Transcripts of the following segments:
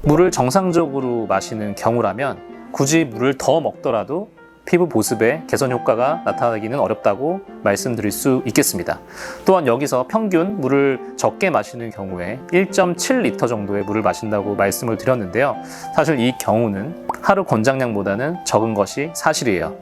물을 정상적으로 마시는 경우라면 굳이 물을 더 먹더라도 피부 보습에 개선 효과가 나타나기는 어렵다고 말씀드릴 수 있겠습니다. 또한 여기서 평균 물을 적게 마시는 경우에 1.7리터 정도의 물을 마신다고 말씀을 드렸는데요. 사실 이 경우는 하루 권장량보다는 적은 것이 사실이에요.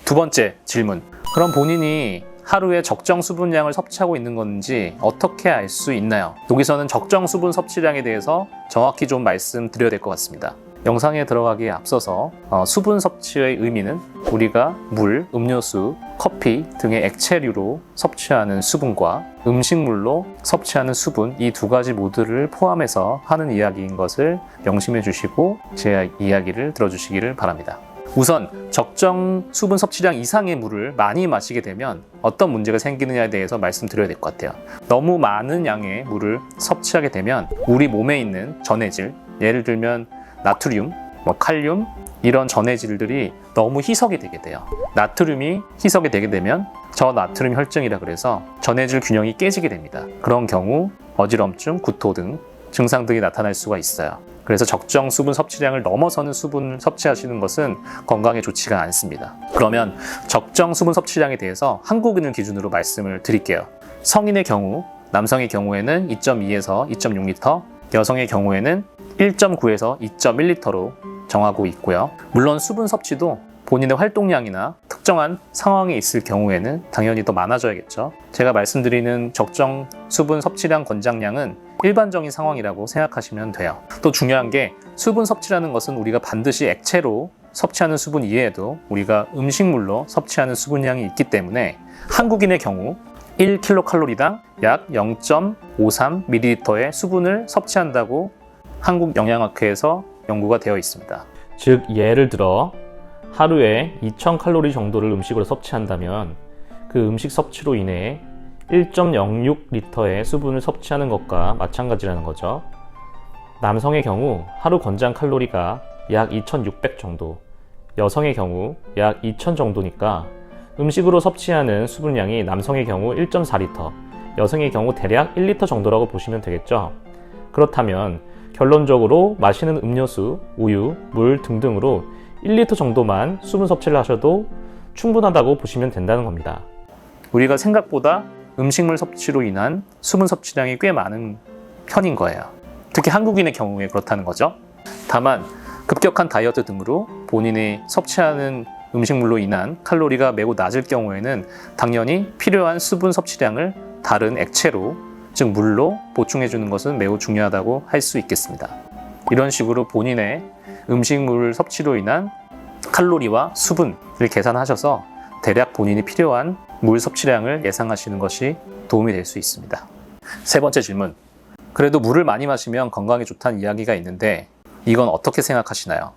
두 번째 질문. 그럼 본인이 하루에 적정 수분량을 섭취하고 있는 건지 어떻게 알 수 있나요? 여기서는 적정 수분 섭취량에 대해서 정확히 좀 말씀드려야 될 것 같습니다. 영상에 들어가기에 앞서서 수분 섭취의 의미는 우리가 물, 음료수, 커피 등의 액체류로 섭취하는 수분과 음식물로 섭취하는 수분, 이 두 가지 모두를 포함해서 하는 이야기인 것을 명심해 주시고 제 이야기를 들어주시기를 바랍니다. 우선 적정 수분 섭취량 이상의 물을 많이 마시게 되면 어떤 문제가 생기느냐에 대해서 말씀드려야 될 것 같아요. 너무 많은 양의 물을 섭취하게 되면 우리 몸에 있는 전해질, 예를 들면 나트륨, 칼륨 이런 전해질들이 너무 희석이 되게 돼요. 나트륨이 희석이 되게 되면 저나트륨 혈증이라 그래서 전해질 균형이 깨지게 됩니다. 그런 경우 어지럼증, 구토 등 증상 등이 나타날 수가 있어요. 그래서 적정 수분 섭취량을 넘어서는 수분을 섭취하시는 것은 건강에 좋지가 않습니다. 그러면 적정 수분 섭취량에 대해서 한국인을 기준으로 말씀을 드릴게요. 성인의 경우, 남성의 경우에는 2.2에서 2.6리터, 여성의 경우에는 1.9에서 2.1리터로 정하고 있고요. 물론 수분 섭취도 본인의 활동량이나 특정한 상황에 있을 경우에는 당연히 더 많아져야겠죠. 제가 말씀드리는 적정 수분 섭취량 권장량은 일반적인 상황이라고 생각하시면 돼요. 또 중요한 게 수분 섭취라는 것은 우리가 반드시 액체로 섭취하는 수분 이외에도 우리가 음식물로 섭취하는 수분량이 있기 때문에 한국인의 경우 1kcal당 약 0.53ml의 수분을 섭취한다고 한국영양학회에서 연구가 되어 있습니다. 즉 예를 들어 하루에 2000칼로리 정도를 음식으로 섭취한다면 그 음식 섭취로 인해 1.06리터의 수분을 섭취하는 것과 마찬가지라는 거죠. 남성의 경우 하루 권장 칼로리가 약 2600 정도, 여성의 경우 약 2000 정도니까 음식으로 섭취하는 수분량이 남성의 경우 1.4리터, 여성의 경우 대략 1리터 정도라고 보시면 되겠죠. 그렇다면 결론적으로 마시는 음료수, 우유, 물 등등으로 1리터 정도만 수분 섭취를 하셔도 충분하다고 보시면 된다는 겁니다. 우리가 생각보다 음식물 섭취로 인한 수분 섭취량이 꽤 많은 편인 거예요. 특히 한국인의 경우에 그렇다는 거죠. 다만 급격한 다이어트 등으로 본인이 섭취하는 음식물로 인한 칼로리가 매우 낮을 경우에는 당연히 필요한 수분 섭취량을 다른 액체로, 즉 물로 보충해 주는 것은 매우 중요하다고 할 수 있겠습니다. 이런 식으로 본인의 음식물 섭취로 인한 칼로리와 수분을 계산하셔서 대략 본인이 필요한 물 섭취량을 예상하시는 것이 도움이 될 수 있습니다. 세 번째 질문. 그래도 물을 많이 마시면 건강에 좋다는 이야기가 있는데 이건 어떻게 생각하시나요?